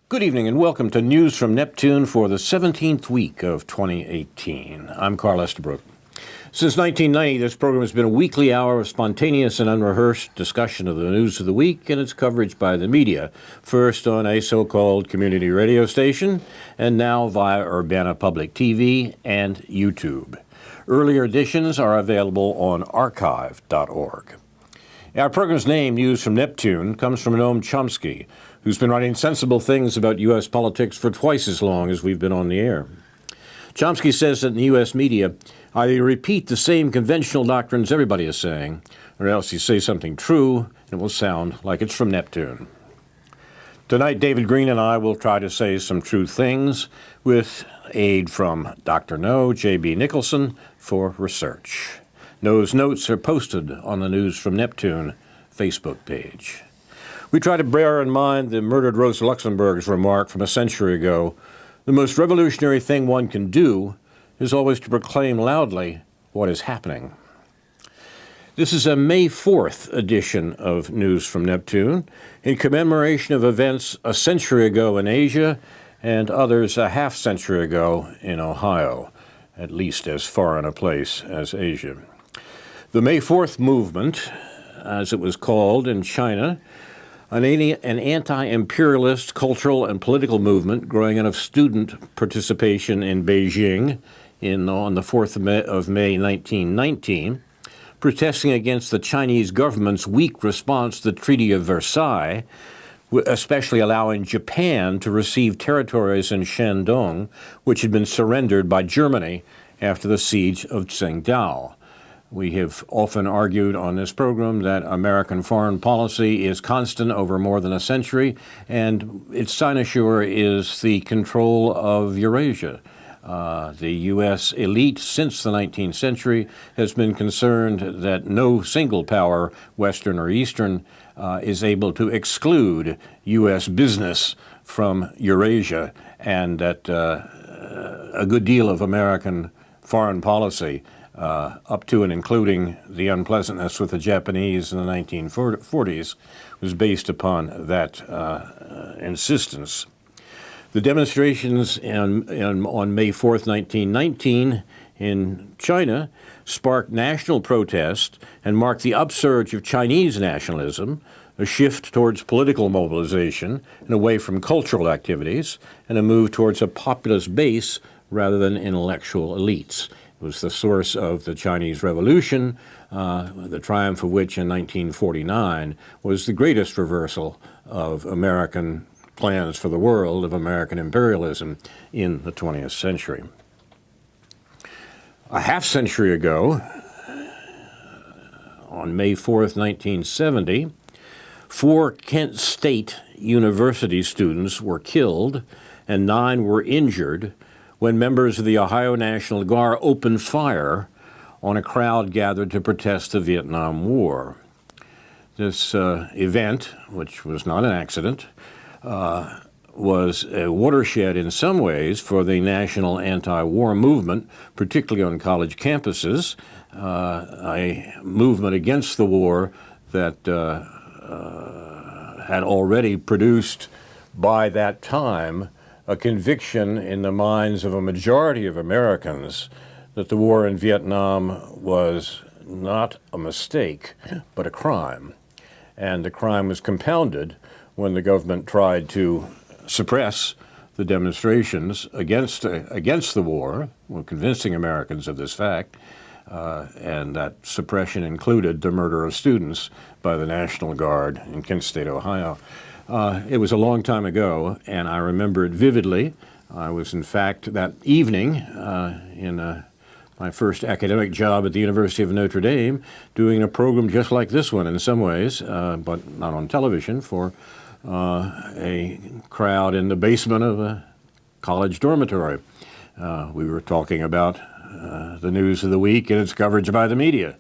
Good evening and welcome to News from Neptune for the 17th week of 2018. I'm Carl Estabrook. Since 1990, this program has been a weekly hour of spontaneous and unrehearsed discussion of the news of the week and its coverage by the media, first on a so-called community radio station, and now via Urbana Public TV and YouTube. Earlier editions are available on archive.org. Our program's name, News from Neptune, comes from Noam Chomsky, who's been writing sensible things about U.S. politics for twice as long as we've been on the air. Chomsky says that in the U.S. media, either you repeat the same conventional doctrines everybody is saying, or else you say something true, and it will sound like it's from Neptune. Tonight, David Green and I will try to say some true things with aid from Dr. No, J.B. Nicholson, for research. No's notes are posted on the News from Neptune Facebook page. We try to bear in mind the murdered Rosa Luxemburg's remark from a century ago, the most revolutionary thing one can do is always to proclaim loudly what is happening. This is a May 4th edition of News from Neptune, in commemoration of events a century ago in Asia and others a half-century ago in Ohio, at least as foreign a place as Asia. The May 4th movement, as it was called in China, an anti-imperialist cultural and political movement growing out of student participation in Beijing on the 4th of May 1919, protesting against the Chinese government's weak response to the Treaty of Versailles, especially allowing Japan to receive territories in Shandong, which had been surrendered by Germany after the siege of Tsingtao. We have often argued on this program that American foreign policy is constant over more than a century, and its cynosure is the control of Eurasia. The U.S. elite since the 19th century has been concerned that no single power, Western or Eastern, is able to exclude U.S. business from Eurasia, and that a good deal of American foreign policy up to and including the unpleasantness with the Japanese in the 1940s, was based upon that insistence. The demonstrations on May 4th, 1919 in China sparked national protest and marked the upsurge of Chinese nationalism, a shift towards political mobilization and away from cultural activities, and a move towards a populist base rather than intellectual elites. It was the source of the Chinese Revolution, the triumph of which in 1949 was the greatest reversal of American plans for the world, of American imperialism in the 20th century. A half century ago, on May 4th, 1970, 4 Kent State University students were killed and 9 were injured when members of the Ohio National Guard opened fire on a crowd gathered to protest the Vietnam War. This event, which was not an accident, was a watershed in some ways for the national anti-war movement, particularly on college campuses, a movement against the war that had already produced by that time a conviction in the minds of a majority of Americans that the war in Vietnam was not a mistake, but a crime. And the crime was compounded when the government tried to suppress the demonstrations against the war, well, convincing Americans of this fact, and that suppression included the murder of students by the National Guard in Kent State, Ohio. It was a long time ago, and I remember it vividly. I was, in fact, that evening in my first academic job at the University of Notre Dame, doing a program just like this one in some ways, but not on television, for a crowd in the basement of a college dormitory. We were talking about the news of the week and its coverage by the media.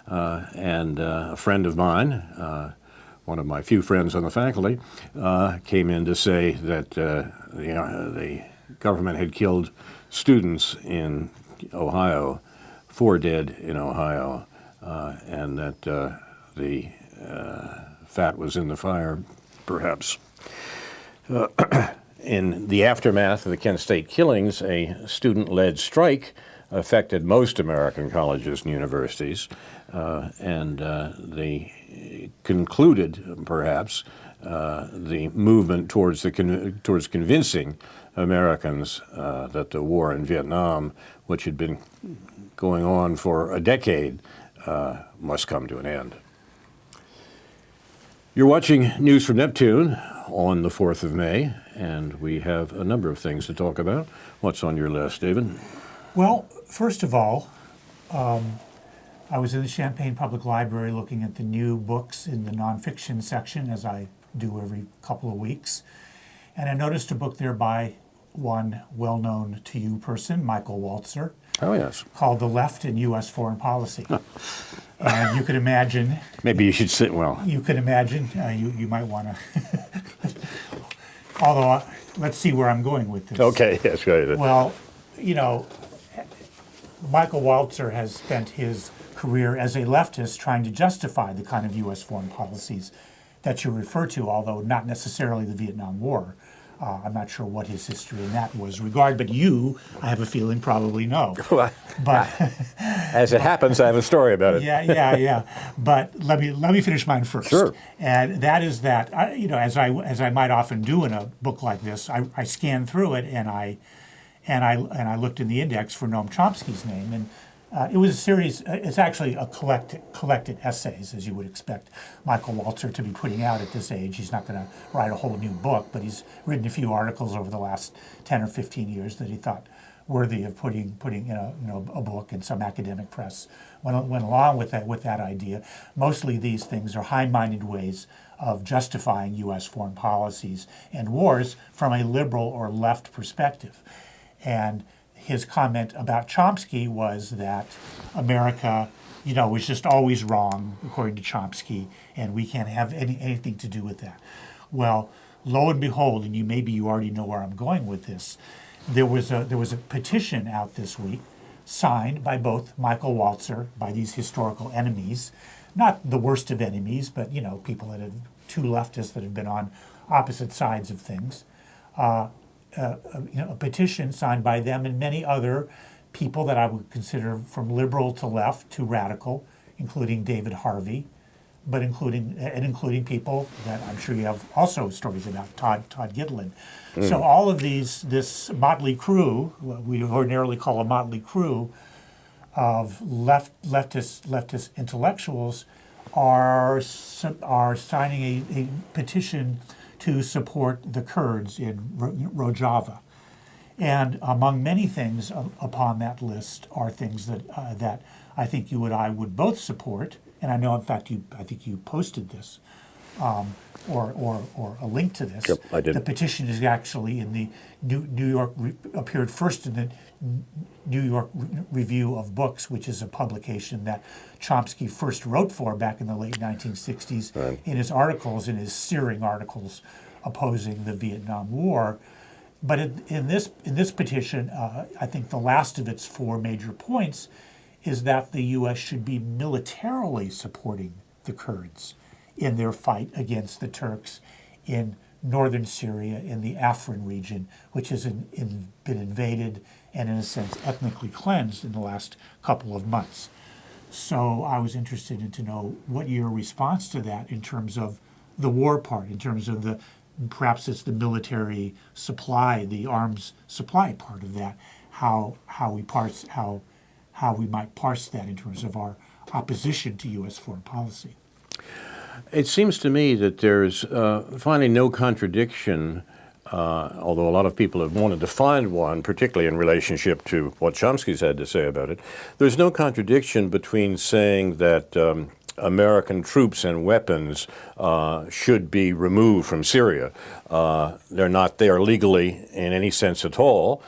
And a friend of mine, one of my few friends on the faculty, came in to say that the government had killed students in Ohio, 4 dead in Ohio, and that the fat was in the fire, perhaps. In the aftermath of the Kent State killings, a student-led strike affected most American colleges and universities, and they concluded, perhaps, the movement towards convincing Americans that the war in Vietnam, which had been going on for a decade, must come to an end. You're watching News from Neptune on the 4th of May, and we have a number of things to talk about. What's on your list, David? Well, first of all, I was in the Champaign Public Library looking at the new books in the nonfiction section, as I do every couple of weeks, and I noticed a book there by one well-known to you person, Michael Walzer. Oh, yes. Called The Left in U.S. Foreign Policy. And you could imagine... Maybe you should sit well. You could imagine, you might want to... Although, let's see where I'm going with this. Okay, yes, go ahead. Well, you know, Michael Walzer has spent his career as a leftist trying to justify the kind of U.S. foreign policies that you refer to, although not necessarily the Vietnam War. I'm not sure what his history in that was regarded, but you, I have a feeling, probably know. But as it happens, I have a story about it. Yeah. But let me finish mine first. Sure. And that is that as I might often do in a book like this, I scanned through it and I looked in the index for Noam Chomsky's name, and it was a series. It's actually a collected essays, as you would expect Michael Walzer to be putting out at this age. He's not going to write a whole new book, but he's written a few articles over the last 10 or 15 years that he thought worthy of putting a book, and some academic press went along with that idea. Mostly these things are high-minded ways of justifying U.S. foreign policies and wars from a liberal or left perspective. And his comment about Chomsky was that America, was just always wrong, according to Chomsky, and we can't have anything to do with that. Well, lo and behold, and maybe you already know where I'm going with this, there was a petition out this week signed by both Michael Walzer, by these historical enemies, not the worst of enemies, but people that have two leftists that have been on opposite sides of things. A petition signed by them and many other people that I would consider from liberal to left to radical, including David Harvey, but including people that I'm sure you have also stories about, Todd Gitlin. So all of this motley crew, what we ordinarily call a motley crew of leftist intellectuals, are signing a petition to support the Kurds in Rojava. And among many things upon that list are things that I think you and I would both support. And I know, in fact, I think you posted this, or a link to this. Yep, I did. The petition is actually in the New York, appeared first in the New York Review of Books, which is a publication that Chomsky first wrote for back in the late 1960s, right, in his searing articles opposing the Vietnam War. But in this petition, I think the last of its four major points is that the U.S. should be militarily supporting the Kurds in their fight against the Turks in northern Syria, in the Afrin region, which has been invaded and, in a sense, ethnically cleansed in the last couple of months. So I was interested in to know what your response to that in terms of the war part, in terms of perhaps it's the military supply, the arms supply part of that, how we might parse that in terms of our opposition to U.S. foreign policy. It seems to me that there's finally no contradiction, although a lot of people have wanted to find one, particularly in relationship to what Chomsky's had to say about it. There's no contradiction between saying that American troops and weapons should be removed from Syria. They're not there legally in any sense at all,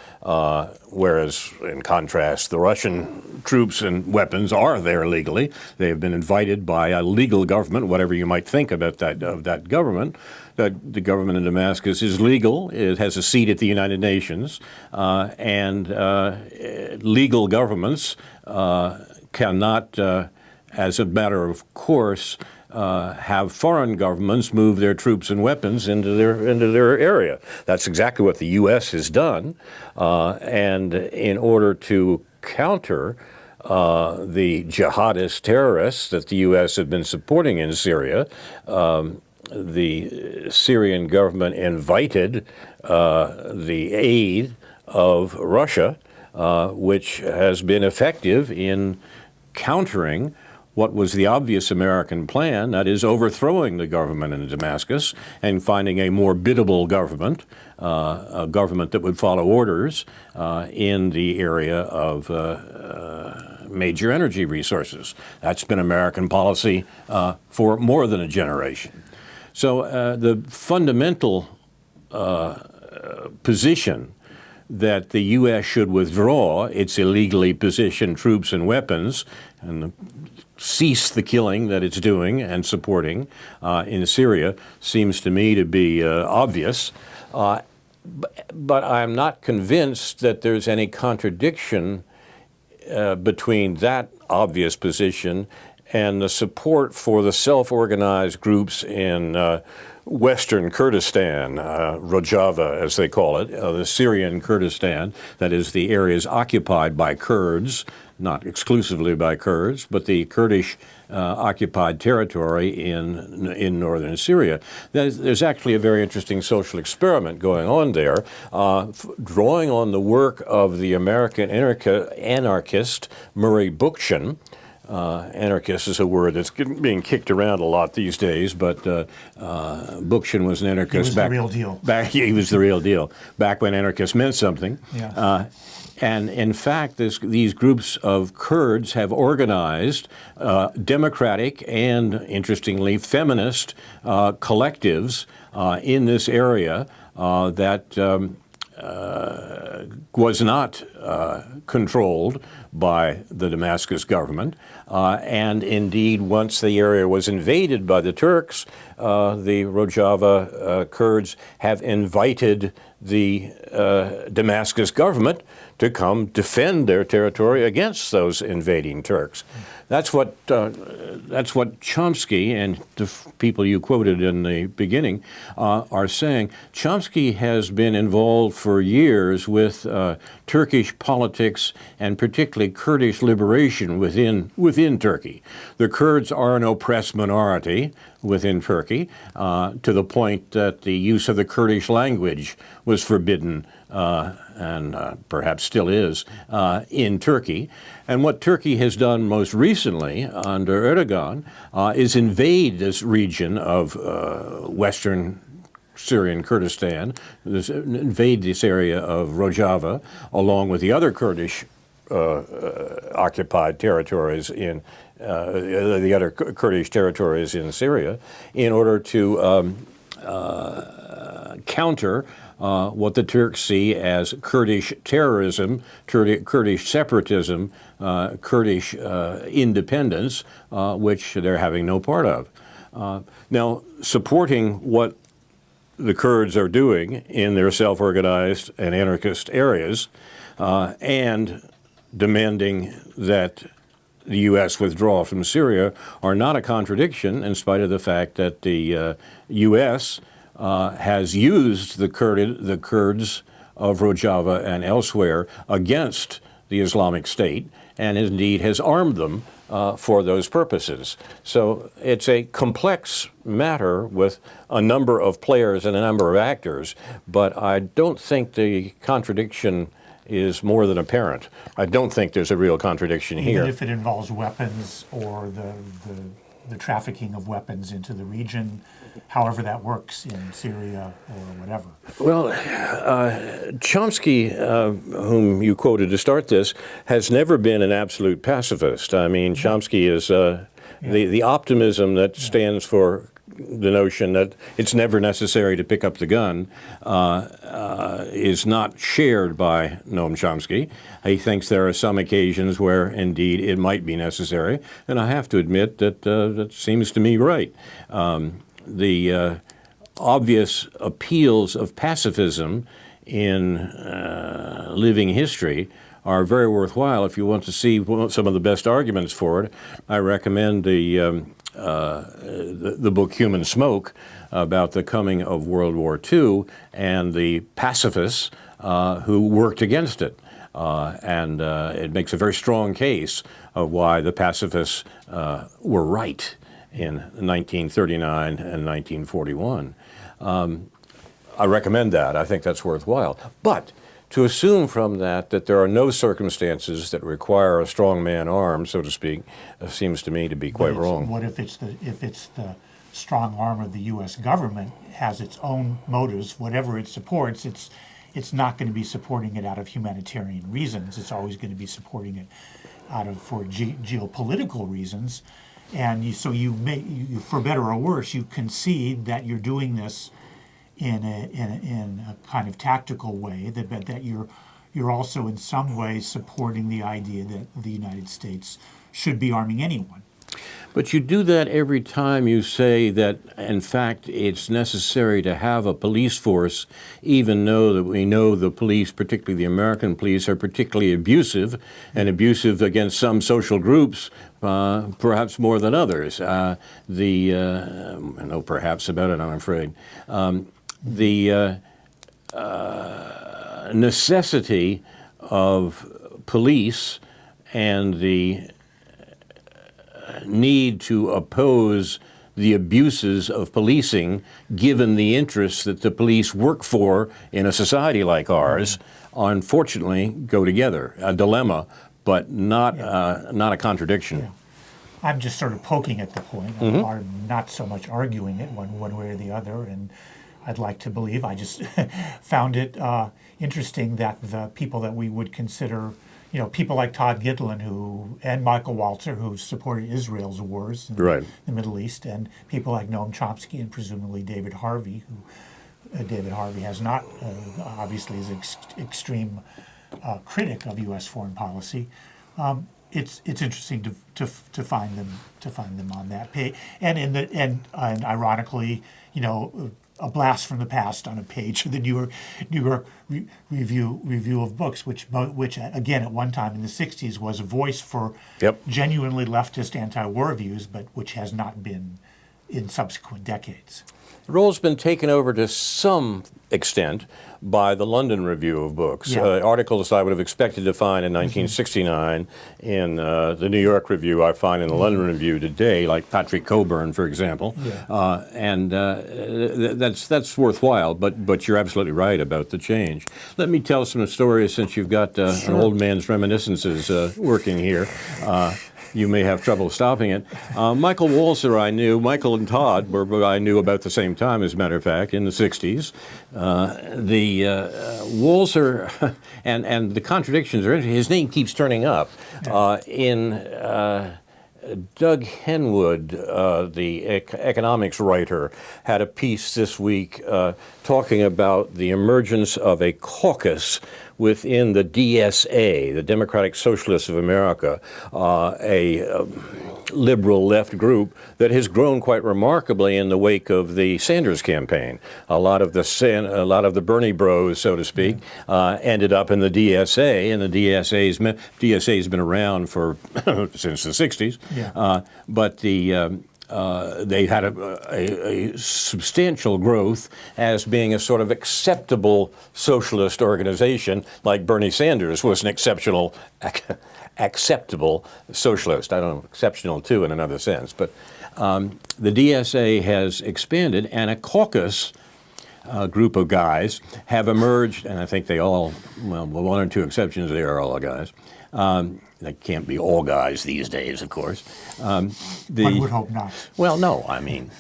whereas, in contrast, the Russian troops and weapons are there legally. They have been invited by a legal government, whatever you might think about that government. That the government in Damascus is legal. It has a seat at the United Nations, and legal governments cannot, as a matter of course, have foreign governments move their troops and weapons into their area. That's exactly what the U.S. has done, and in order to counter the jihadist terrorists that the U.S. have been supporting in Syria, the Syrian government invited the aid of Russia, which has been effective in countering what was the obvious American plan, that is overthrowing the government in Damascus and finding a more biddable government, a government that would follow orders in the area of major energy resources. That's been American policy for more than a generation. So the fundamental position that the U.S. should withdraw its illegally positioned troops and weapons and cease the killing that it's doing and supporting in Syria seems to me to be obvious. But I'm not convinced that there's any contradiction between that obvious position and the support for the self-organized groups in Western Kurdistan, Rojava as they call it, the Syrian Kurdistan, that is the areas occupied by Kurds, not exclusively by Kurds, but the Kurdish occupied territory in northern Syria. There's actually a very interesting social experiment going on there, drawing on the work of the American anarchist Murray Bookchin. Anarchist is a word that's being kicked around a lot these days, but Bookchin was an anarchist. He was the real deal. He was the real deal, back when anarchist meant something. Yeah. And in fact, these groups of Kurds have organized democratic and, interestingly, feminist collectives in this area that was not controlled by the Damascus government. And indeed, once the area was invaded by the Turks, the Rojava Kurds have invited the Damascus government to come defend their territory against those invading Turks. That's what Chomsky and the people you quoted in the beginning are saying. Chomsky has been involved for years with Turkish politics and particularly Kurdish liberation within Turkey. The Kurds are an oppressed minority within Turkey, to the point that the use of the Kurdish language was forbidden and perhaps still is in Turkey. And what Turkey has done most recently under Erdogan is invade this region of western Syrian Kurdistan, invade this area of Rojava, along with the other Kurdish occupied territories in the other Kurdish territories in Syria, in order to counter what the Turks see as Kurdish terrorism, Kurdish separatism, Kurdish independence, which they're having no part of. Now, supporting what the Kurds are doing in their self-organized and anarchist areas, and demanding that the U.S. withdraw from Syria are not a contradiction, in spite of the fact that the U.S. Has used the Kurds of Rojava and elsewhere against the Islamic State, and indeed has armed them for those purposes. So it's a complex matter with a number of players and a number of actors, but I don't think the contradiction is more than apparent. I don't think there's a real contradiction here. Even if it involves weapons or the trafficking of weapons into the region, however that works in Syria or whatever. Well, Chomsky, whom you quoted to start this, has never been an absolute pacifist. I mean, Chomsky is the optimism that stands for the notion that it's never necessary to pick up the gun is not shared by Noam Chomsky. He thinks there are some occasions where, indeed, it might be necessary, and I have to admit that that seems to me right. The obvious appeals of pacifism in living history are very worthwhile. If you want to see some of the best arguments for it, I recommend the book Human Smoke about the coming of World War II and the pacifists who worked against it. And it makes a very strong case of why the pacifists were right in 1939 and 1941. I recommend that. I think that's worthwhile. But to assume from that there are no circumstances that require a strong man arm, so to speak, seems to me to be quite wrong. What if it's the strong arm of the U.S. government has its own motives, whatever it supports, it's not going to be supporting it out of humanitarian reasons. It's always going to be supporting it for geopolitical reasons. And so you for better or worse, you concede that you're doing this in a kind of tactical way, that you're also in some way supporting the idea that the United States should be arming anyone. But you do that every time you say that, in fact, it's necessary to have a police force, even though that we know the police, particularly the American police, are particularly abusive, and abusive against some social groups, perhaps more than others. I know perhaps about it, I'm afraid. The necessity of police and the need to oppose the abuses of policing, given the interests that the police work for in a society like ours, unfortunately go together. A dilemma, but not a contradiction. Yeah. I'm just sort of poking at the point. I'm not so much arguing it one way or the other, and I'd like to believe. I just found it interesting that the people that we would consider, people like Todd Gitlin and Michael Walzer, who supported Israel's wars in the Middle East, and people like Noam Chomsky and presumably David Harvey, who David Harvey has not, obviously is an extreme critic of U.S. foreign policy. It's interesting to find them on that page, and ironically, a blast from the past on a page of the New York Review of Books, which again at one time in the '60s was a voice for genuinely leftist anti-war views, but which has not been in subsequent decades. The role's been taken over to some extent by the London Review of Books. Articles I would have expected to find in 1969 in the New York Review I find in the London Review today, like Patrick Cockburn, for example. That's worthwhile, but you're absolutely right about the change. Let me tell some stories since you've got an old man's reminiscences working here. You may have trouble stopping it. Michael Walzer I knew. Michael and Todd I knew about the same time, as a matter of fact, in the 60s. Walzer, and the contradictions are interesting. His name keeps turning up. In Doug Henwood, the economics writer, had a piece this week talking about the emergence of a caucus within the DSA, the Democratic Socialists of America, a liberal left group that has grown quite remarkably in the wake of the Sanders campaign. A lot of the Bernie bros, so to speak, ended up in the DSA, and the DSA's been around for since the 60s. But they had a substantial growth as being a sort of acceptable socialist organization, like Bernie Sanders was an acceptable socialist. I don't know, exceptional too in another sense. But the DSA has expanded, and a caucus group of guys have emerged, and I think they all, well, with one or two exceptions, they are all guys. That can't be all guys these days, of course. One would hope not. Well, no, I mean,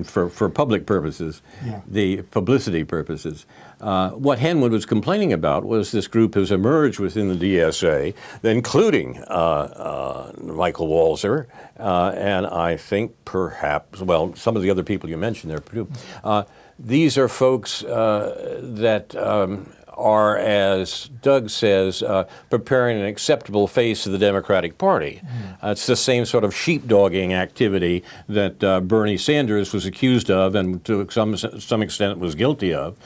for public purposes, the publicity purposes. What Henwood was complaining about was this group has emerged within the DSA, including Michael Walzer, and I think perhaps, well, some of the other people you mentioned there too. These are folks that are, as Doug says, preparing an acceptable face to the Democratic Party. It's the same sort of sheepdogging activity that Bernie Sanders was accused of and to some extent was guilty of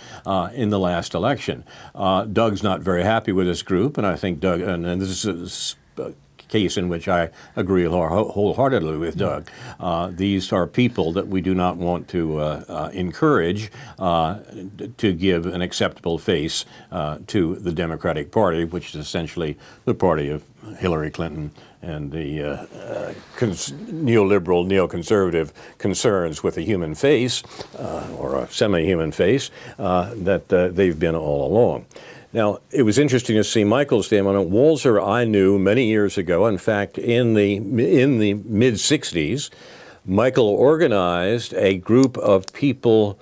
in the last election. Doug's not very happy with this group, and I think Doug, and this is a case in which I agree wholeheartedly with Doug. These are people that we do not want to encourage to give an acceptable face to the Democratic Party, which is essentially the party of Hillary Clinton and the neoliberal, neoconservative concerns with a human face or a semi-human face that they've been all along. Now, it was interesting to see Michael's name on it. Walzer I knew many years ago. In fact, in the mid-'60s, Michael organized a group of people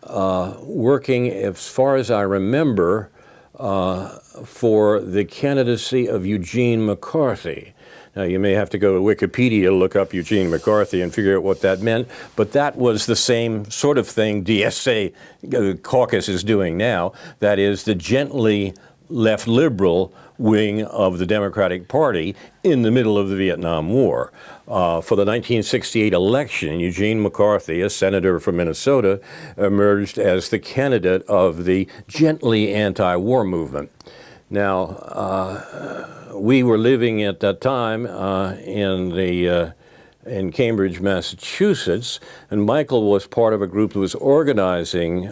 working, as far as I remember, for the candidacy of Eugene McCarthy. Now, you may have to go to Wikipedia to look up Eugene McCarthy and figure out what that meant, but that was the same sort of thing DSA caucus is doing now. That is the gently left liberal wing of the Democratic Party in the middle of the Vietnam War. For the 1968 election, Eugene McCarthy, a senator from Minnesota, emerged as the candidate of the gently anti-war movement. Now, we were living at that time in Cambridge, Massachusetts, and Michael was part of a group that was organizing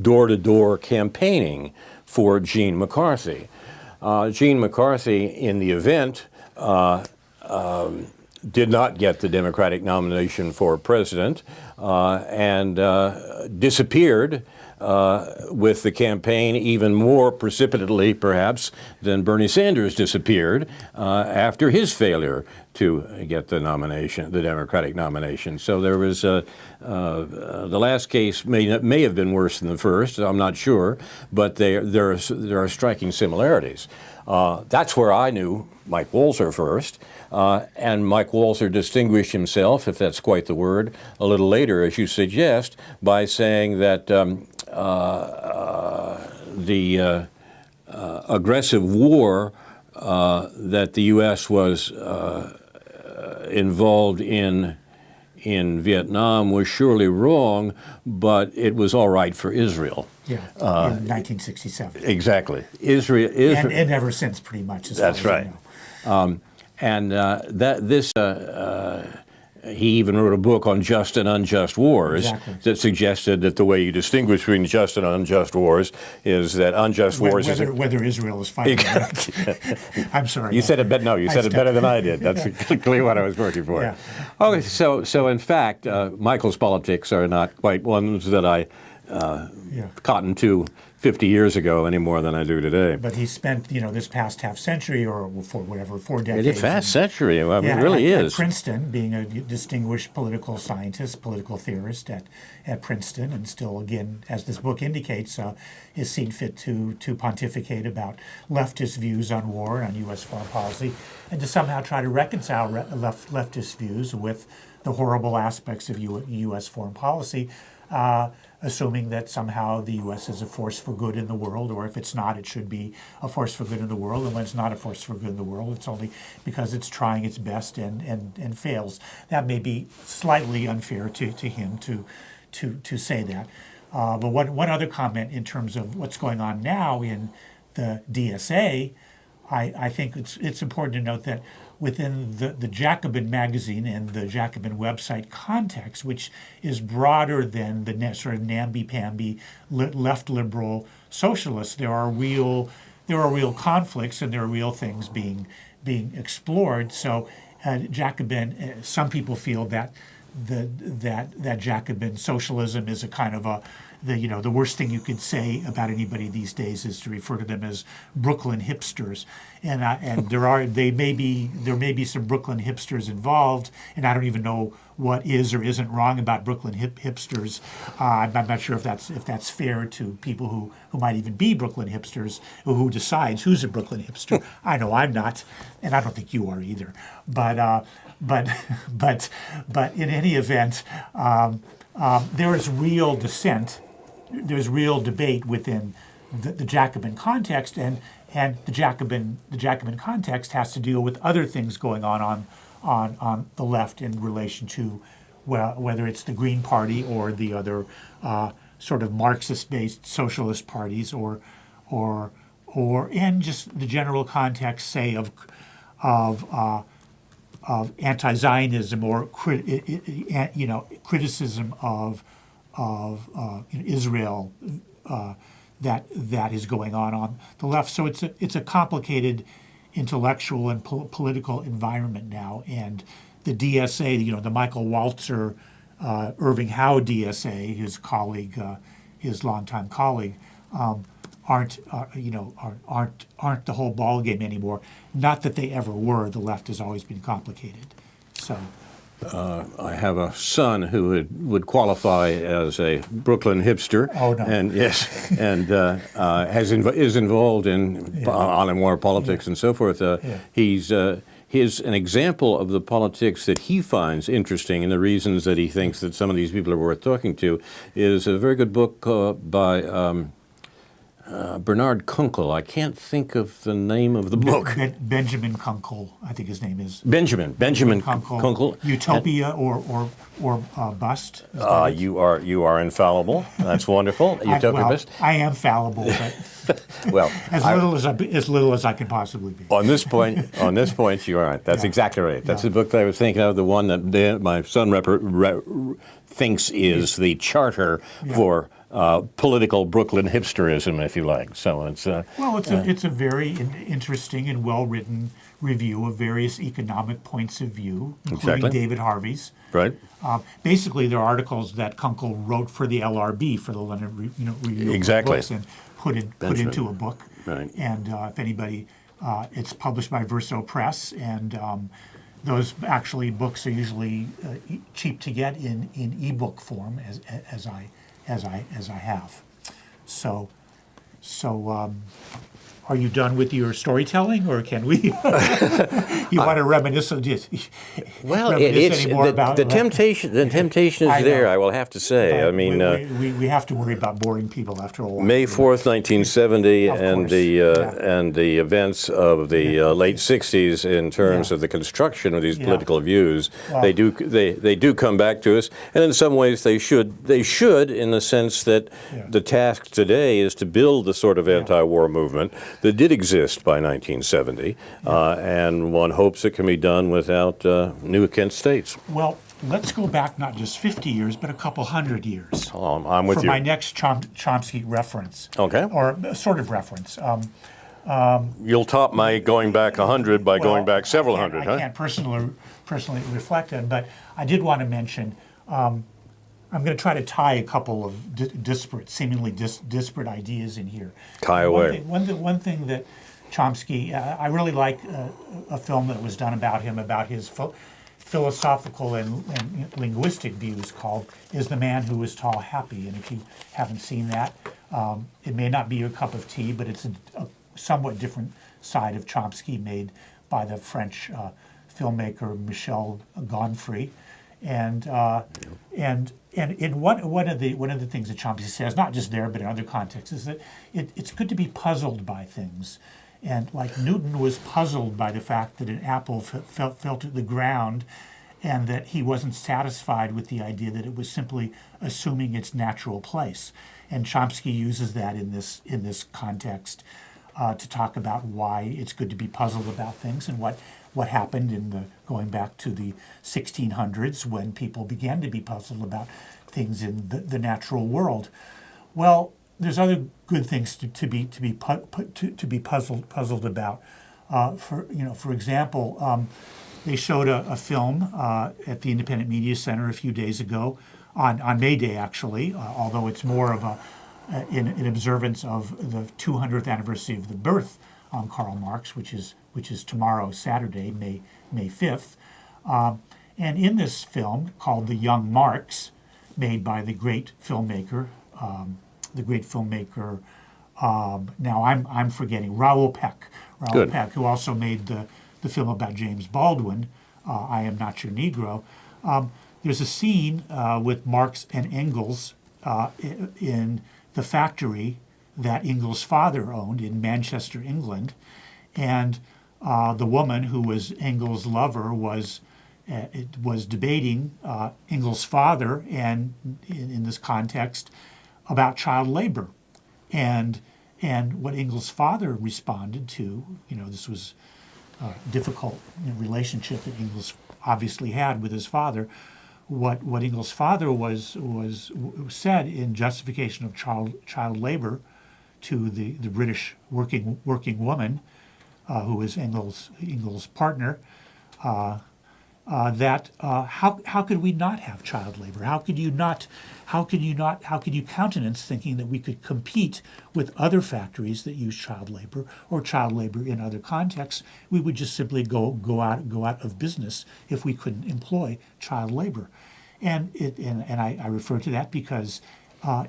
door-to-door campaigning for Gene McCarthy. Gene McCarthy, in the event, did not get the Democratic nomination for president and disappeared with the campaign even more precipitately, perhaps, than Bernie Sanders disappeared after his failure to get the nomination, the Democratic nomination. So there was the last case may have been worse than the first. I'm not sure, but there are striking similarities. That's where I knew Mike Walzer first. And Mike Walzer distinguished himself, if that's quite the word, a little later, as you suggest, by saying that the aggressive war that the U.S. was involved in Vietnam was surely wrong, but it was all right for Israel. Yeah, in 1967. Exactly. Israel and ever since, pretty much. That's right. He even wrote a book on just and unjust wars that suggested that the way you distinguish between just and unjust wars is that unjust wars is whether Israel is fighting. I'm sorry. You said it better. No, you said it better than I did. That's clearly what I was working for. Yeah. Okay, so in fact, Michael's politics are not quite ones that I cottoned to 50 years ago any more than I do today. But he spent, this past half century or for 4 decades. It's a fast century. I mean, it really is. At Princeton, being a distinguished political scientist, political theorist at Princeton, and still, again, as this book indicates, is seen fit to pontificate about leftist views on war and on U.S. foreign policy, and to somehow try to reconcile leftist views with the horrible aspects of U.S. foreign policy, assuming that somehow the U.S. is a force for good in the world, or if it's not, it should be a force for good in the world. And when it's not a force for good in the world, it's only because it's trying its best and fails. That may be slightly unfair to him to say that. But one other comment in terms of what's going on now in the DSA, I think it's important to note that within the Jacobin magazine and the Jacobin website context, which is broader than the sort of namby-pamby left liberal socialists, there are real conflicts and there are real things being explored. So Jacobin, some people feel that that Jacobin socialism is a kind of the worst thing you could say about anybody these days is to refer to them as Brooklyn hipsters, and there may be some Brooklyn hipsters involved, and I don't even know what is or isn't wrong about Brooklyn hipsters. I'm not sure if that's fair to people who might even be Brooklyn hipsters, or who decides who's a Brooklyn hipster. I know I'm not, and I don't think you are either. But in any event, there is real dissent. There's real debate within the Jacobin context, and the Jacobin context has to deal with other things going on the left in relation to, well, whether it's the Green Party or the other sort of Marxist-based socialist parties, or and just the general context, say, of anti-Zionism, or criticism of Israel that is going on the left. So it's a complicated intellectual and political environment now, and the DSA, the Michael Walzer, Irving Howe DSA, his colleague, his longtime colleague, aren't the whole ball game anymore. Not that they ever were. The left has always been complicated. So. I have a son who would qualify as a Brooklyn hipster. Oh, no. And yes, and is involved in Antiwar politics and so forth. He's an example of the politics that he finds interesting, and the reasons that he thinks that some of these people are worth talking to is a very good book by Bernard Kunkel. I can't think of the name of the book. Benjamin Kunkel, I think his name is. Benjamin Kunkel. Utopia or Bust. You are infallible. That's wonderful. Utopia Bust. I am fallible, but well, as little as I can possibly be. On this point, you're right. That's exactly right. That's the book that I was thinking of. The one that my son thinks is the charter for political Brooklyn hipsterism, if you like. So it's it's a very interesting and well-written review of various economic points of view, including David Harvey's. Right. Basically, they're articles that Kunkel wrote for the LRB, for the London Review of Books, and put into a book. Right. And if anybody, it's published by Verso Press, and those actually books are usually cheap to get in ebook form, as I have. So, are you done with your storytelling, or can we? You want to reminisce? Well, the temptation is there. I will have to say. I mean, we have to worry about boring people after a while. May 4th, 1970, and the events of the late 60s in terms of the construction of these political views. Well, they do come back to us, and in some ways they should in the sense that the task today is to build the sort of anti-war movement that did exist by 1970, and one hopes it can be done without new Kent states. Well, let's go back not just 50 years, but a couple hundred years. I'm with you. For my next Chomsky reference. Okay. Or sort of reference. You'll top my going back 100 by going back several hundred, huh? I can't personally reflect on, but I did want to mention, I'm going to try to tie a couple of seemingly disparate ideas in here. Tie away. One thing that Chomsky, I really like a film that was done about him, about his philosophical and linguistic views, called "Is the Man Who Was Tall Happy?" And if you haven't seen that, it may not be your cup of tea, but it's a somewhat different side of Chomsky, made by the French filmmaker Michel Gondry. And in one of the things that Chomsky says, not just there but in other contexts, is that it's good to be puzzled by things. And like Newton was puzzled by the fact that an apple fell to the ground, and that he wasn't satisfied with the idea that it was simply assuming its natural place. And Chomsky uses that in this context to talk about why it's good to be puzzled about things, and what happened going back to the 1600s, when people began to be puzzled about things in the natural world. Well, there's other good things to be puzzled about. For example, they showed a film at the Independent Media Center a few days ago, on May Day actually, although it's more of in observance of the 200th anniversary of the birth on Karl Marx, which is tomorrow, Saturday, May 5th. And in this film, called The Young Marx, made by the great filmmaker, now I'm forgetting, Raoul Peck, who also made the film about James Baldwin, I Am Not Your Negro. There's a scene with Marx and Engels in the factory that Engels' father owned in Manchester, England, and the woman who was Engels' lover was debating Engels' father, and in this context, about child labor, and what Engels' father responded to. This was a difficult relationship that Engels obviously had with his father. What Engels' father was said in justification of child labor to the British working woman who was Engels' partner, that how could we not have child labor? How could you countenance thinking that we could compete with other factories that use child labor or child labor in other contexts? We would just simply go out of business if we couldn't employ child labor, and I refer to that because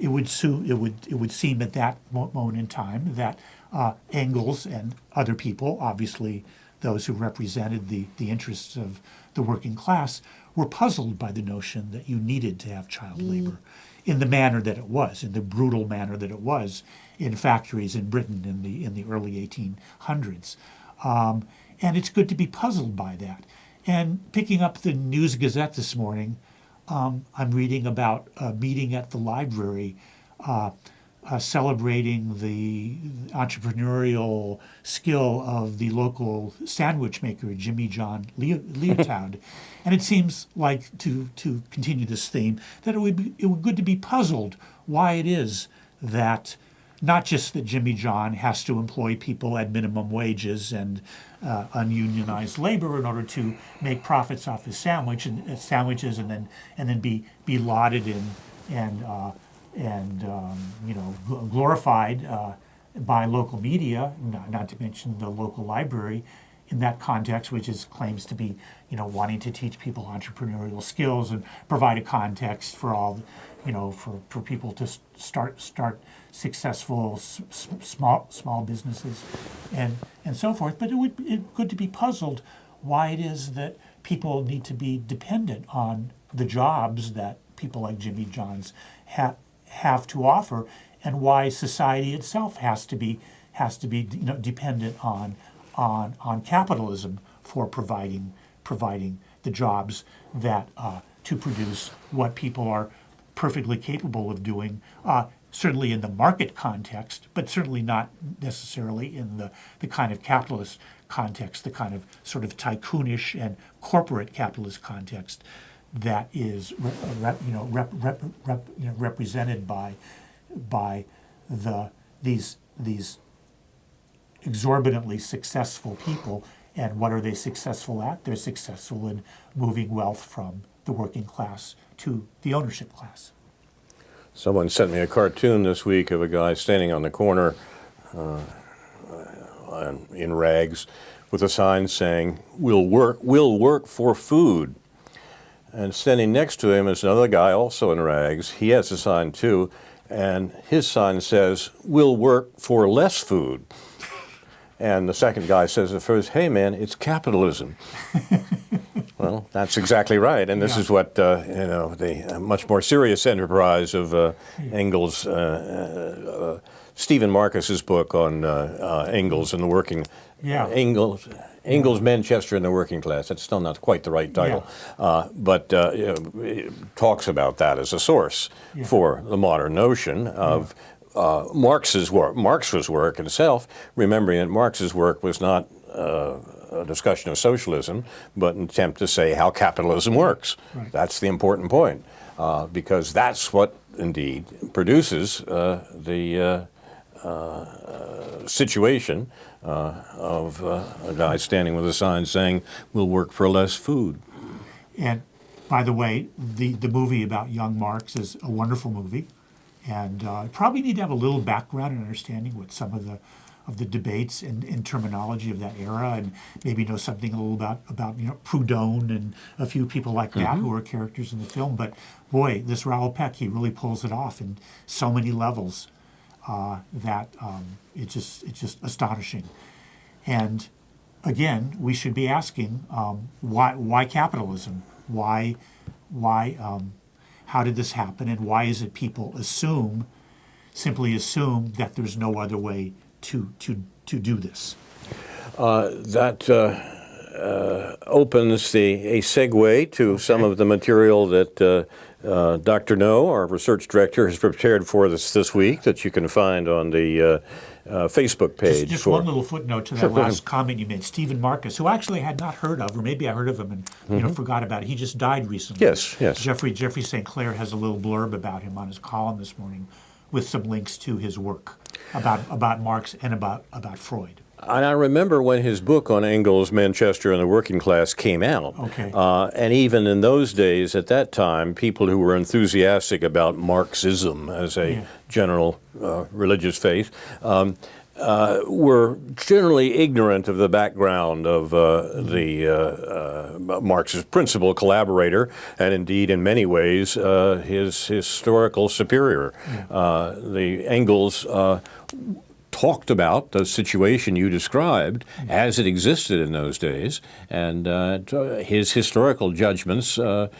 it would seem at that moment in time that Engels and other people, obviously those who represented the interests of the working class, were puzzled by the notion that you needed to have child labor in the manner that it was, in the brutal manner that it was in factories in Britain in the early 1800s. And it's good to be puzzled by that. And picking up the News Gazette this morning, I'm reading about a meeting at the library celebrating the entrepreneurial skill of the local sandwich maker, Jimmy John Leotown. And it seems like, to continue this theme, that it would be good to be puzzled why it is that not just that Jimmy John has to employ people at minimum wages and ununionized labor in order to make profits off his sandwiches and then be lauded and glorified by local media, not to mention the local library in that context, which claims to be, wanting to teach people entrepreneurial skills and provide a context for all, for people to start successful small businesses and so forth. But it would be good to be puzzled why it is that people need to be dependent on the jobs that people like Jimmy John's have to offer, and why society itself has to be dependent on capitalism for providing the jobs that to produce what people are perfectly capable of doing, certainly in the market context, but certainly not necessarily in the kind of capitalist context, the kind of sort of tycoonish and corporate capitalist context that is represented by these exorbitantly successful people. And what are they successful at? They're successful in moving wealth from the working class to the ownership class. Someone sent me a cartoon this week of a guy standing on the corner in rags with a sign saying, we'll work for food. And standing next to him is another guy also in rags. He has a sign too, and his sign says, we'll work for less food. And the second guy says at first, hey man, it's capitalism. Well, that's exactly right. And this is what, the much more serious enterprise of Engels, Stephen Marcus's book on Engels and the working, Engels, Manchester and the Working Class. That's still not quite the right title, but it talks about that as a source for the modern notion of Marx's work. Marx's work itself, remembering that Marx's work was not a discussion of socialism, but an attempt to say how capitalism works. Right. That's the important point, because that's what indeed produces the situation of a guy standing with a sign saying, we'll work for less food. And by the way, the movie about young Marx is a wonderful movie, and probably need to have a little background and understanding what some of the debates and terminology of that era, and maybe know something a little about Proudhon and a few people like that who are characters in the film. But boy, this Raoul Peck, he really pulls it off in so many levels that it's just astonishing. And again, we should be asking why capitalism? Why how did this happen? And why is it people assume simply assume that there's no other way to do this. That opens a segue to some of the material that Dr. No, our research director, has prepared for us this week that you can find on the Facebook page. Just one little footnote to that last comment you made. Stephen Marcus, who actually I had not heard of, or maybe I heard of him and forgot about it. He just died recently. Yes. Jeffrey St. Clair has a little blurb about him on his column this morning with some links to his work about Marx and about Freud. And I remember when his book on Engels, Manchester and the Working Class came out. Okay. And even in those days, at that time, people who were enthusiastic about Marxism as a general religious faith were generally ignorant of the background of Marx's principal collaborator, and indeed, in many ways, his historical superior. The Engels talked about the situation you described as it existed in those days, and his historical judgments are,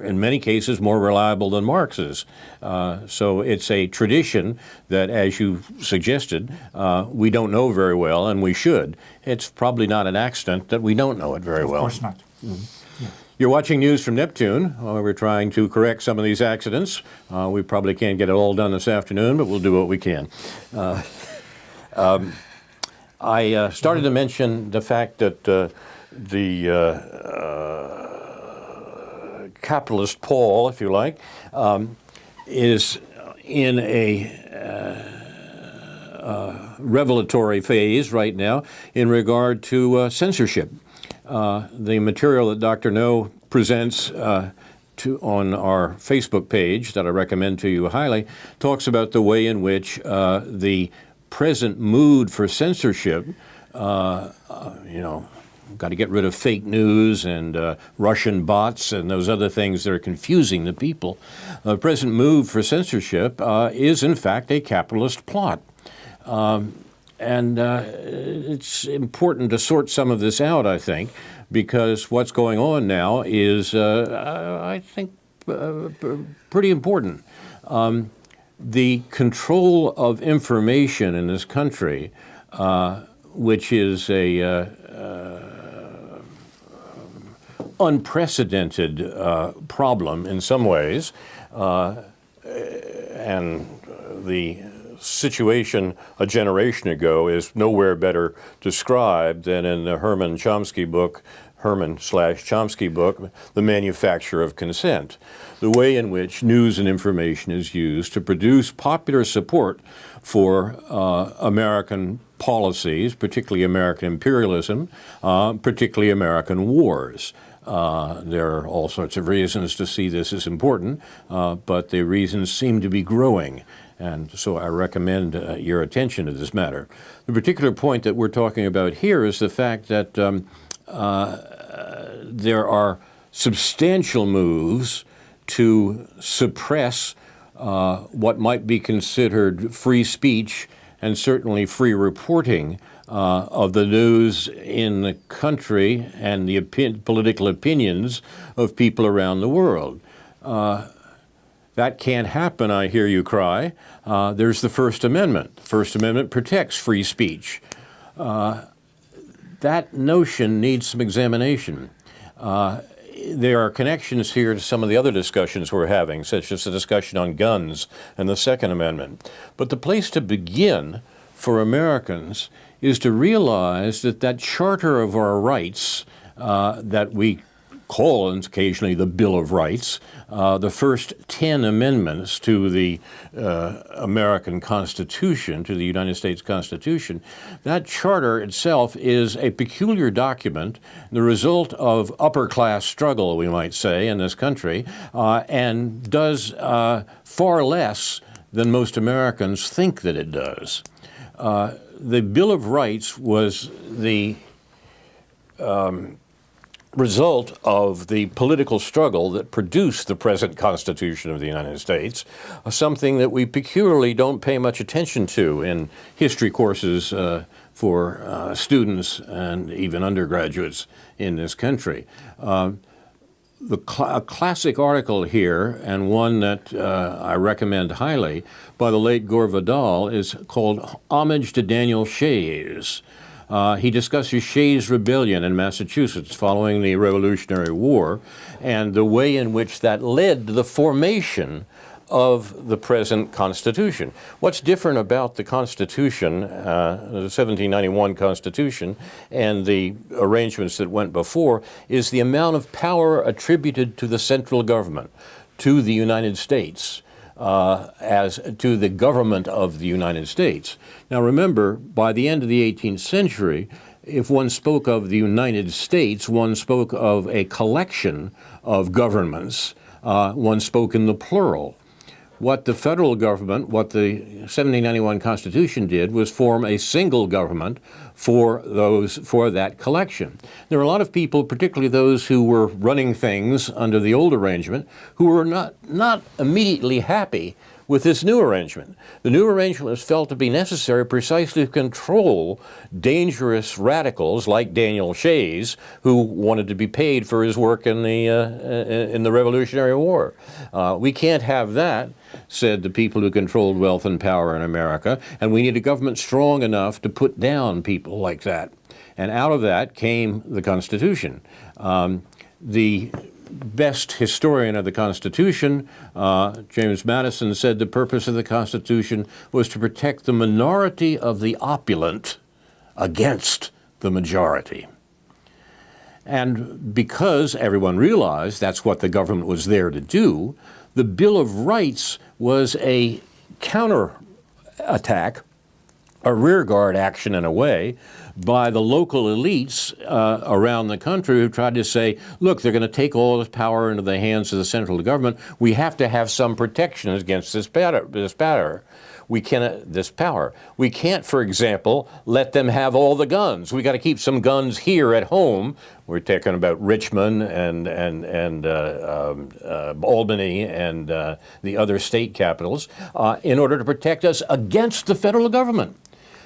in many cases, more reliable than Marx's. So it's a tradition that, as you suggested, we don't know very well, and we should. It's probably not an accident that we don't know it very well. Of course not. You're watching News from Neptune. We're trying to correct some of these accidents. We probably can't get it all done this afternoon, but we'll do what we can. I started to mention the fact that the capitalist Paul, if you like, is in a revelatory phase right now in regard to censorship. The material that Dr. No presents on our Facebook page that I recommend to you highly talks about the way in which the present mood for censorship, got to get rid of fake news and Russian bots and those other things that are confusing the people. The present mood for censorship is, in fact, a capitalist plot. And it's important to sort some of this out, I think, because what's going on now is, I think, pretty important. The control of information in this country, which is a unprecedented problem in some ways, and the situation a generation ago is nowhere better described than in the Herman/Chomsky book, The Manufacture of Consent, the way in which news and information is used to produce popular support for American policies, particularly American imperialism, particularly American wars. There are all sorts of reasons to see this as important, but the reasons seem to be growing. And so I recommend your attention to this matter. The particular point that we're talking about here is the fact that there are substantial moves to suppress what might be considered free speech and certainly free reporting of the news in the country and the political opinions of people around the world. That can't happen, I hear you cry. There's the First Amendment. The First Amendment protects free speech. That notion needs some examination. There are connections here to some of the other discussions we're having, such as the discussion on guns and the Second Amendment. But the place to begin for Americans is to realize that that Charter of our rights that we call occasionally the Bill of Rights, the first 10 amendments to the American Constitution, to the United States Constitution, that charter itself is a peculiar document, the result of upper-class struggle, we might say, in this country, and does far less than most Americans think that it does. The Bill of Rights was the result of the political struggle that produced the present Constitution of the United States, something that we peculiarly don't pay much attention to in history courses for students and even undergraduates in this country. a classic article here, and one that I recommend highly, by the late Gore Vidal, is called Homage to Daniel Shays. He discusses Shays' rebellion in Massachusetts following the Revolutionary War and the way in which that led to the formation of the present Constitution. What's different about the Constitution, the 1791 Constitution, and the arrangements that went before is the amount of power attributed to the central government, to the United States, as to the government of the United States. Now remember, by the end of the 18th century, if one spoke of the United States, one spoke of a collection of governments. One spoke in the plural. What the federal government, what the 1791 Constitution did, was form a single government for that collection. There were a lot of people, particularly those who were running things under the old arrangement, who were not immediately happy with this new arrangement. The new arrangement was felt to be necessary precisely to control dangerous radicals like Daniel Shays, who wanted to be paid for his work in the Revolutionary War. We can't have that, said the people who controlled wealth and power in America, and we need a government strong enough to put down people like that. And out of that came the Constitution. The best historian of the Constitution, James Madison, said the purpose of the Constitution was to protect the minority of the opulent against the majority. And because everyone realized that's what the government was there to do, the Bill of Rights was a counterattack, a rearguard action in a way, by the local elites around the country who tried to say, look, they're going to take all this power into the hands of the central government. We have to have some protection against this power. We can't, for example, let them have all the guns. We got to keep some guns here at home. We're talking about Richmond and Albany and the other state capitals in order to protect us against the federal government.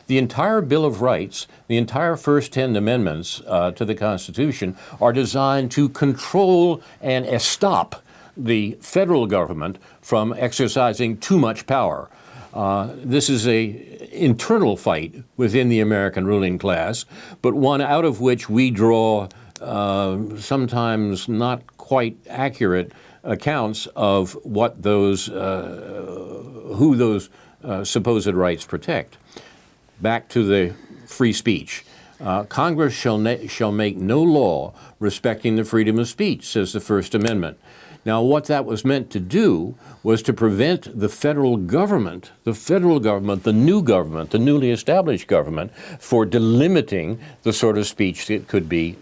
The entire Bill of Rights, the entire first 10 amendments to the Constitution are designed to control and stop the federal government from exercising too much power. This is an internal fight within the American ruling class, but one out of which we draw sometimes not quite accurate accounts of what who those supposed rights protect. Back to the free speech. Congress shall make no law respecting the freedom of speech, says the First Amendment. Now, what that was meant to do was to prevent the federal government, the new government, the newly established government, for delimiting the sort of speech that could be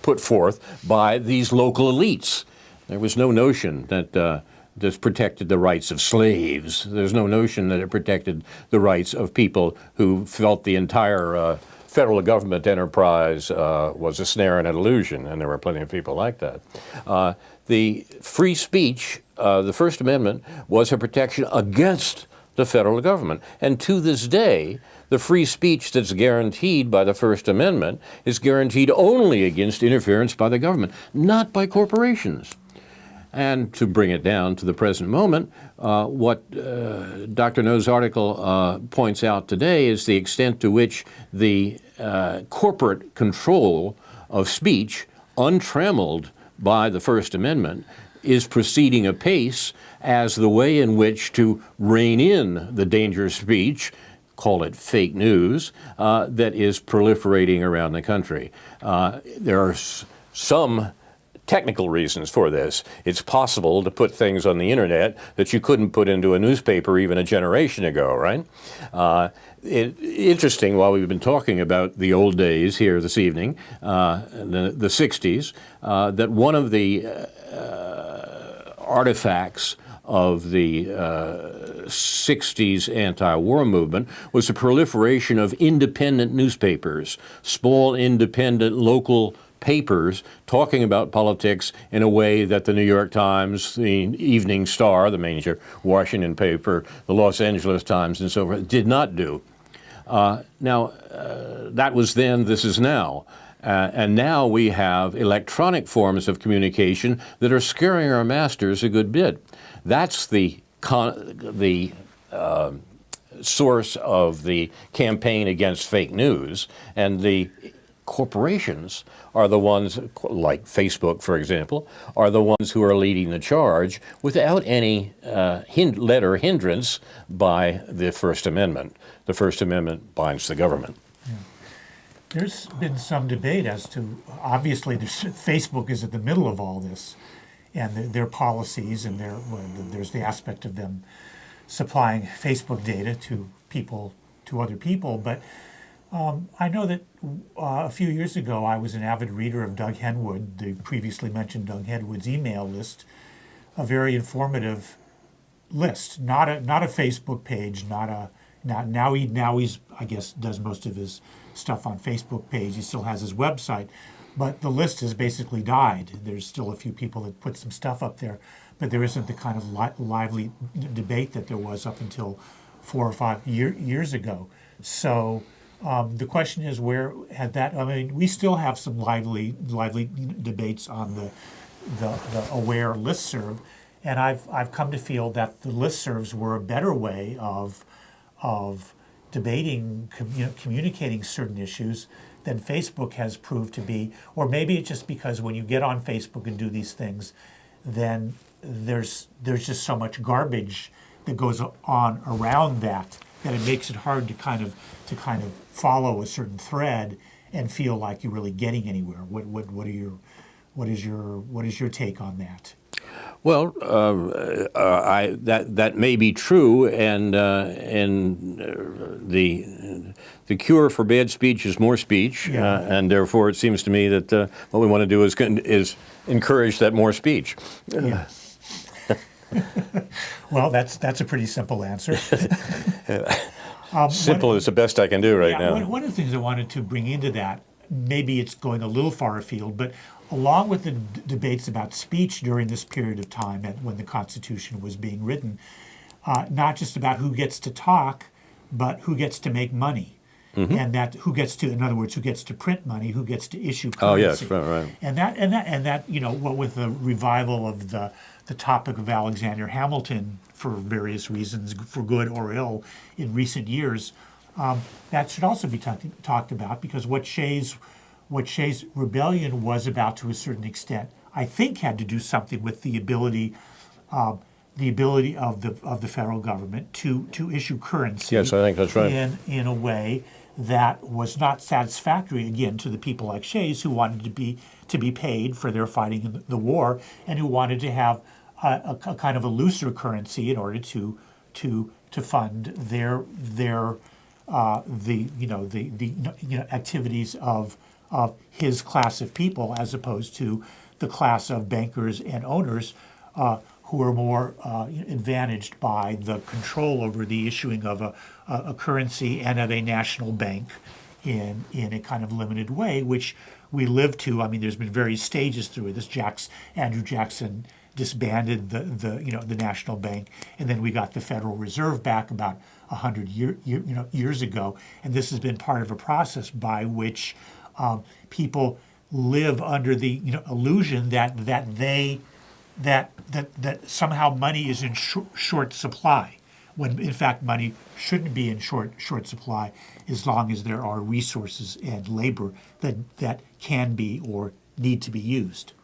put forth by these local elites. There was no notion that this protected the rights of slaves. There's no notion that it protected the rights of people who felt the entire federal government enterprise was a snare and an illusion, and there were plenty of people like that. The free speech, the First Amendment, was a protection against the federal government. And to this day, the free speech that's guaranteed by the First Amendment is guaranteed only against interference by the government, not by corporations. And to bring it down to the present moment, what Dr. No's article points out today is the extent to which the corporate control of speech, untrammeled by the First Amendment, is proceeding apace as the way in which to rein in the dangerous speech, call it fake news, that is proliferating around the country. There are some technical reasons for this. It's possible to put things on the internet that you couldn't put into a newspaper even a generation ago, right? Interesting, while we've been talking about the old days here this evening, the 60s, that one of the artifacts of the 60s anti-war movement was the proliferation of independent newspapers, small independent local papers talking about politics in a way that the New York Times, the Evening Star, the major Washington paper, the Los Angeles Times, and so forth, did not do. Now, that was then, this is now. And now we have electronic forms of communication that are scaring our masters a good bit. That's the source of the campaign against fake news, and the corporations are the ones, like Facebook, for example, are the ones who are leading the charge without any let or hindrance by the First Amendment. The First Amendment binds the government. Yeah. There's been some debate as to, obviously, Facebook is at the middle of all this, and their policies, and there's the aspect of them supplying Facebook data to people, to other people, but I know that a few years ago I was an avid reader of Doug Henwood, the previously mentioned Doug Henwood's email list, a very informative list, not a Facebook page, now he's I guess does most of his stuff on Facebook page. He still has his website, but the list has basically died. There's still a few people that put some stuff up there, but there isn't the kind of lively debate that there was up until 4 or 5 years ago. So. The question is, where had that? I mean, we still have some lively debates on the AWARE listserv, and I've come to feel that the listservs were a better way of debating, communicating certain issues than Facebook has proved to be. Or maybe it's just because when you get on Facebook and do these things, then there's just so much garbage that goes on around that it makes it hard to kind of follow a certain thread and feel like you're really getting anywhere. What is your take on that? Well, that may be true, and the cure for bad speech is more speech, Yeah. and therefore it seems to me that what we want to do is encourage that more speech. Yeah. Well, that's a pretty simple answer. Simple is the best I can do right now. One of the things I wanted to bring into that, maybe it's going a little far afield, but along with the debates about speech during this period of time when the Constitution was being written, not just about who gets to talk, but who gets to make money. Mm-hmm. And that who gets to, in other words, who gets to print money, who gets to issue currency. Oh yes, right. And that, what with the revival of the topic of Alexander Hamilton for various reasons, for good or ill, in recent years, that should also be talked about, because what Shays' rebellion was about, to a certain extent, I think had to do something with the ability of the federal government to issue currency. Yes, I think that's right. In a way that was not satisfactory, again, to the people like Shays, who wanted to be paid for their fighting in the war, and who wanted to have a kind of a looser currency in order to fund their activities of his class of people, as opposed to the class of bankers and owners who are more advantaged by the control over the issuing of a currency and of a national bank in a kind of limited way, which we live to. I mean, there's been various stages through this. Andrew Jackson disbanded the national bank, and then we got the Federal Reserve back about 100 years ago, and this has been part of a process by which people live under the illusion that somehow money is in short supply, when in fact money shouldn't be in short supply, as long as there are resources and labor that can be or need to be used.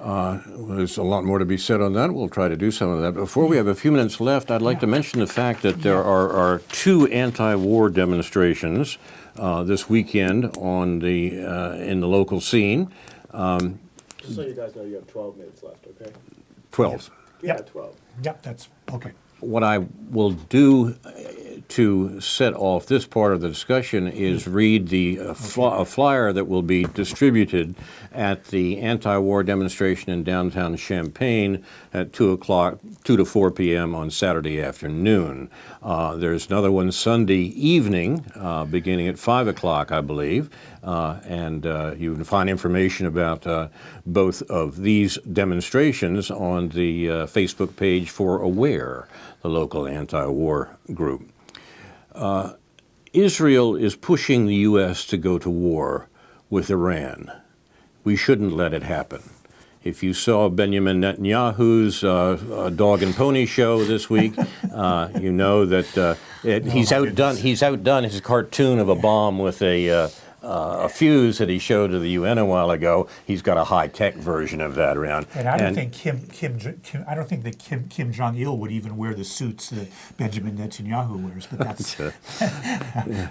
There's a lot more to be said on that. We'll try to do some of that. Before we have a few minutes left, I'd like to mention the fact that there are two anti-war demonstrations this weekend in the local scene. Just so you guys know, you have 12 minutes left, okay? 12. Yeah, Yep. 12. Yep, that's okay. What I will do to set off this part of the discussion is read a flyer that will be distributed at the anti-war demonstration in downtown Champaign at 2 to 4 p.m. on Saturday afternoon. There's another one Sunday evening, beginning at 5 o'clock, I believe, and you can find information about both of these demonstrations on the Facebook page for AWARE, the local anti-war group. Israel is pushing the U.S. to go to war with Iran. We shouldn't let it happen. If you saw Benjamin Netanyahu's dog and pony show this week, you know that he's outdone his cartoon of a bomb with a fuse that he showed to the UN a while ago. He's got a high-tech version of that around. And I don't think I don't think that Kim Jong-il would even wear the suits that Benjamin Netanyahu wears. But that's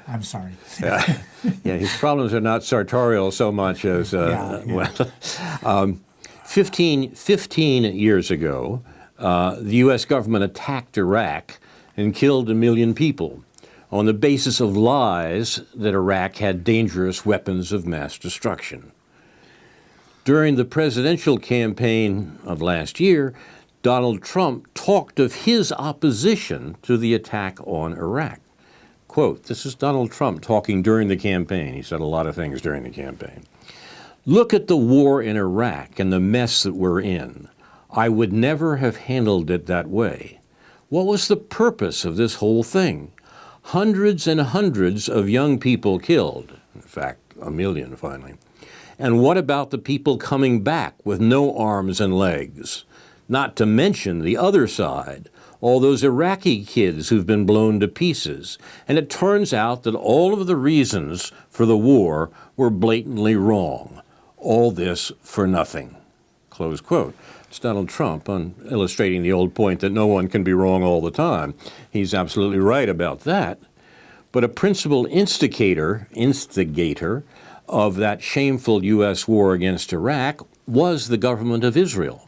I'm sorry. Yeah, his problems are not sartorial so much as well. 15 years ago, the U.S. government attacked Iraq and killed 1 million people on the basis of lies that Iraq had dangerous weapons of mass destruction. During the presidential campaign of last year, Donald Trump talked of his opposition to the attack on Iraq. Quote, this is Donald Trump talking during the campaign. He said a lot of things during the campaign. Look at the war in Iraq and the mess that we're in. I would never have handled it that way. What was the purpose of this whole thing? Hundreds and hundreds of young people killed. In fact, 1 million finally. And what about the people coming back with no arms and legs? Not to mention the other side, all those Iraqi kids who've been blown to pieces. And it turns out that all of the reasons for the war were blatantly wrong. All this for nothing. Close quote. It's Donald Trump on illustrating the old point that no one can be wrong all the time. He's absolutely right about that. But a principal instigator of that shameful U.S. war against Iraq was the government of Israel,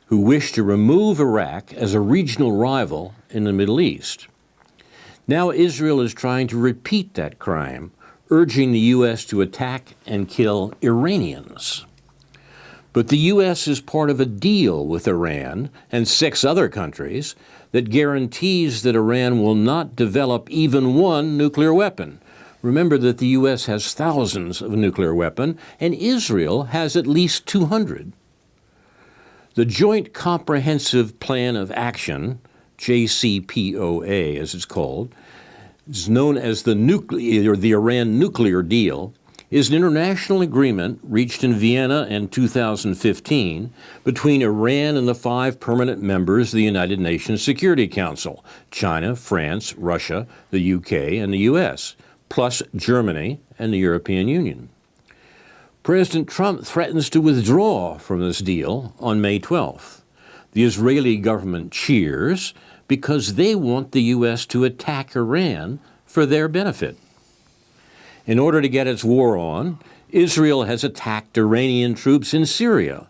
who wished to remove Iraq as a regional rival in the Middle East. Now Israel is trying to repeat that crime, urging the U.S. to attack and kill Iranians. But the U.S. is part of a deal with Iran and 6 other countries that guarantees that Iran will not develop even one nuclear weapon. Remember that the U.S. has thousands of nuclear weapons, and Israel has at least 200. The Joint Comprehensive Plan of Action, JCPOA as it's called, is known as the Iran nuclear deal, is an international agreement reached in Vienna in 2015 between Iran and the 5 permanent members of the United Nations Security Council, China, France, Russia, the UK, and the US, plus Germany and the European Union. President Trump threatens to withdraw from this deal on May 12th. The Israeli government cheers because they want the U.S. to attack Iran for their benefit. In order to get its war on, Israel has attacked Iranian troops in Syria,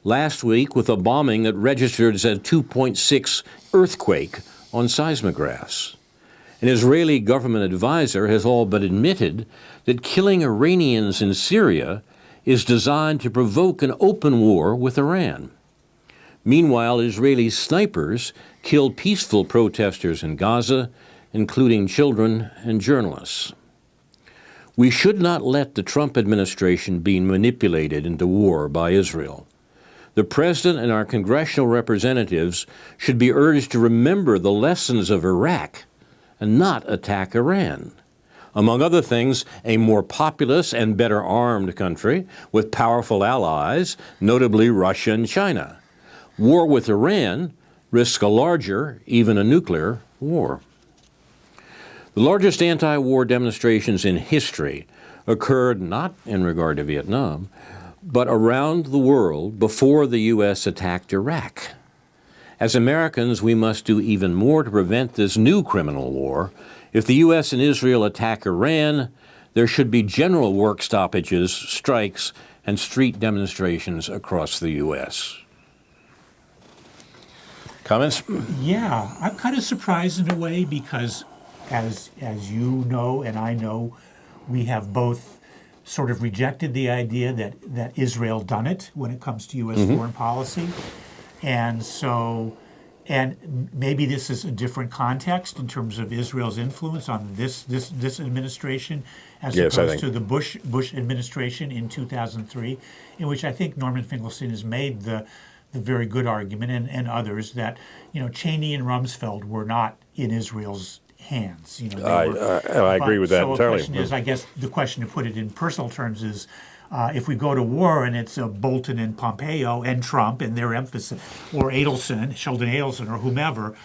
last week with a bombing that registered as a 2.6 earthquake on seismographs. An Israeli government advisor has all but admitted that killing Iranians in Syria is designed to provoke an open war with Iran. Meanwhile, Israeli snipers killed peaceful protesters in Gaza, including children and journalists. We should not let the Trump administration be manipulated into war by Israel. The president and our congressional representatives should be urged to remember the lessons of Iraq and not attack Iran. Among other things, a more populous and better armed country with powerful allies, notably Russia and China. War with Iran risks a larger, even a nuclear, war. The largest anti-war demonstrations in history occurred not in regard to Vietnam, but around the world before the U.S. attacked Iraq. As Americans, we must do even more to prevent this new criminal war. If the U.S. and Israel attack Iran, there should be general work stoppages, strikes, and street demonstrations across the U.S. Comments? Yeah, I'm kind of surprised in a way because, as you know and I know, we have both sort of rejected the idea that Israel done it when it comes to U.S. foreign policy. And so, and maybe this is a different context in terms of Israel's influence on this administration as opposed to the Bush administration in 2003, in which I think Norman Finkelstein has made the very good argument, and others, that Cheney and Rumsfeld were not in Israel's hands. You know, I agree with that so entirely. The question is, I guess the question, to put it in personal terms, is if we go to war and it's Bolton and Pompeo and Trump and their emphasis, or Sheldon Adelson, or whomever.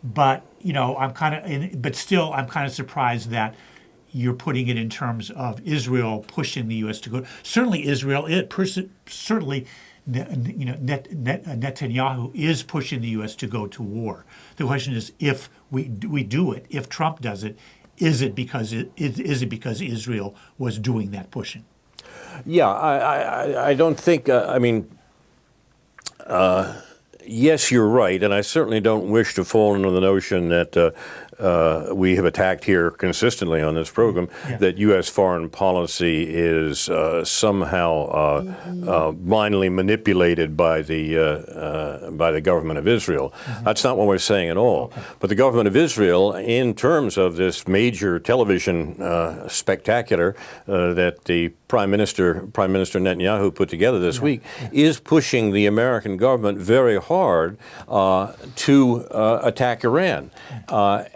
But you know, but still, I'm kind of surprised that you're putting it in terms of Israel pushing the U.S. to go. Certainly, certainly, you know, Netanyahu is pushing the U.S. to go to war. The question is, if we do it, if Trump does it, is it because Israel was doing that pushing? Yeah, I don't think. I mean, yes, you're right, and I certainly don't wish to fall into the notion that we have attacked here consistently on this program, that U.S. foreign policy is somehow blindly manipulated by the government of Israel. That's not what we're saying at all. But the government of Israel, in terms of this major television spectacular that the Prime Minister Netanyahu put together this week, is pushing the American government very hard to attack Iran.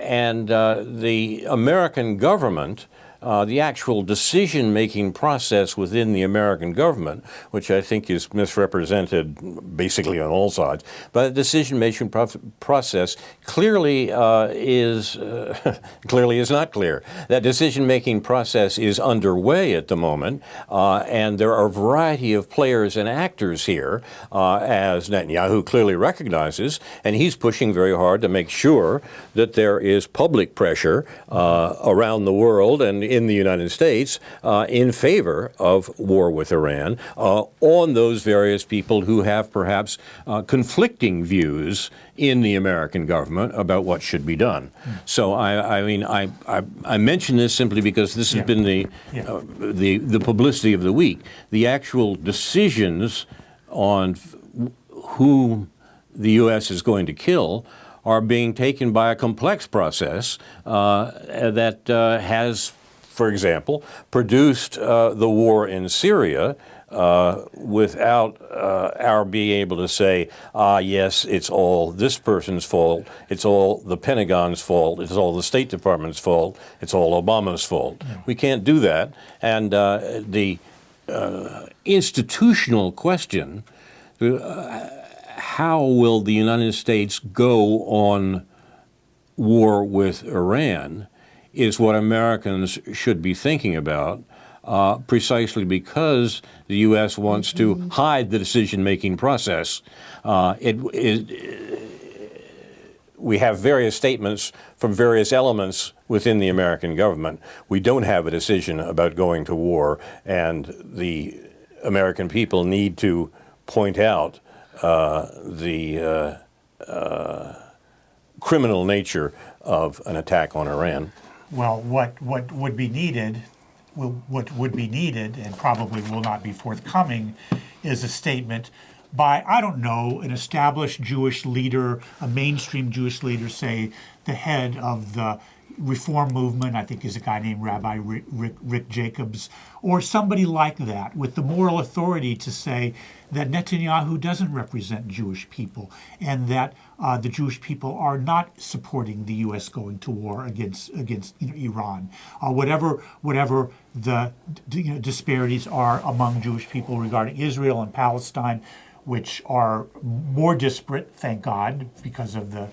And the American government, the actual decision-making process within the American government, which I think is misrepresented basically on all sides, but the decision-making process clearly is not clear. That decision-making process is underway at the moment, and there are a variety of players and actors here, as Netanyahu clearly recognizes, and he's pushing very hard to make sure that there is public pressure around the world and in the United States in favor of war with Iran on those various people who have perhaps conflicting views in the American government about what should be done. So I mention this simply because this has been the publicity of the week. The actual decisions on who the U.S. is going to kill are being taken by a complex process that has, for example, produced the war in Syria without our being able to say, yes, it's all this person's fault, it's all the Pentagon's fault, it's all the State Department's fault, it's all Obama's fault. We can't do that. And the institutional question, how will the United States go on war with Iran, is what Americans should be thinking about, precisely because the U.S. wants to hide the decision-making process. We have various statements from various elements within the American government. We don't have a decision about going to war, and the American people need to point out the criminal nature of an attack on Iran. Well, what would be needed, and probably will not be forthcoming, is a statement by, I don't know, an established Jewish leader, a mainstream Jewish leader, say the head of the Reform movement, I think is a guy named Rabbi Rick Jacobs, or somebody like that, with the moral authority to say that Netanyahu doesn't represent Jewish people, and that the Jewish people are not supporting the U.S. going to war against Iran. Whatever the disparities are among Jewish people regarding Israel and Palestine, which are more disparate, thank God, because of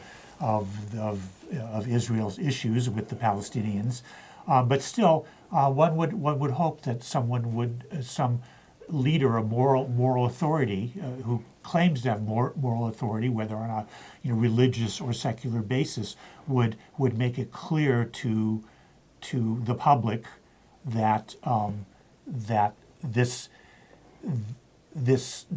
Israel's issues with the Palestinians, but still, one would hope that some leader of moral authority who claims to have moral authority, whether on a religious or secular basis, would make it clear to the public that this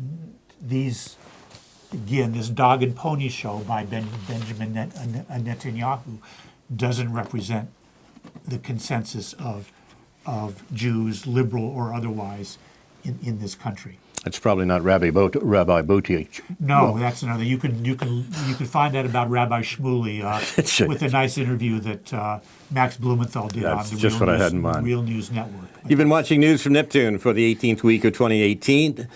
dog and pony show by Benjamin Netanyahu doesn't represent the consensus of Jews, liberal or otherwise, in this country. It's probably not Rabbi Buttigieg. No, that's another. You can find that about Rabbi Shmuley with a nice interview that Max Blumenthal did That's on the just Real what I News, had in mind. Real News Network. You've been watching News from Neptune for the 18th week of 2018,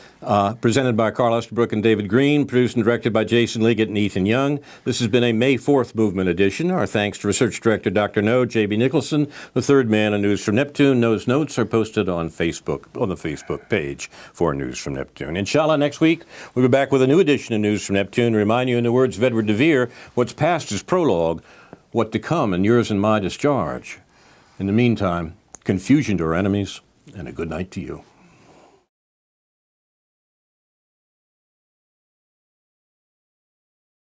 presented by Carl Estabrook and David Green, produced and directed by Jason Liggett and Ethan Young. This has been a May 4th Movement edition. Our thanks to Research Director Dr. No, J.B. Nicholson, the third man on News from Neptune. No's notes are posted on Facebook, on the Facebook page for News from Neptune. Inshallah, next week, we'll be back with a new edition of News from Neptune. Remind you, in the words of Edward de Vere, what's past is prologue, what to come and yours and my discharge. In the meantime, confusion to our enemies, and a good night to you.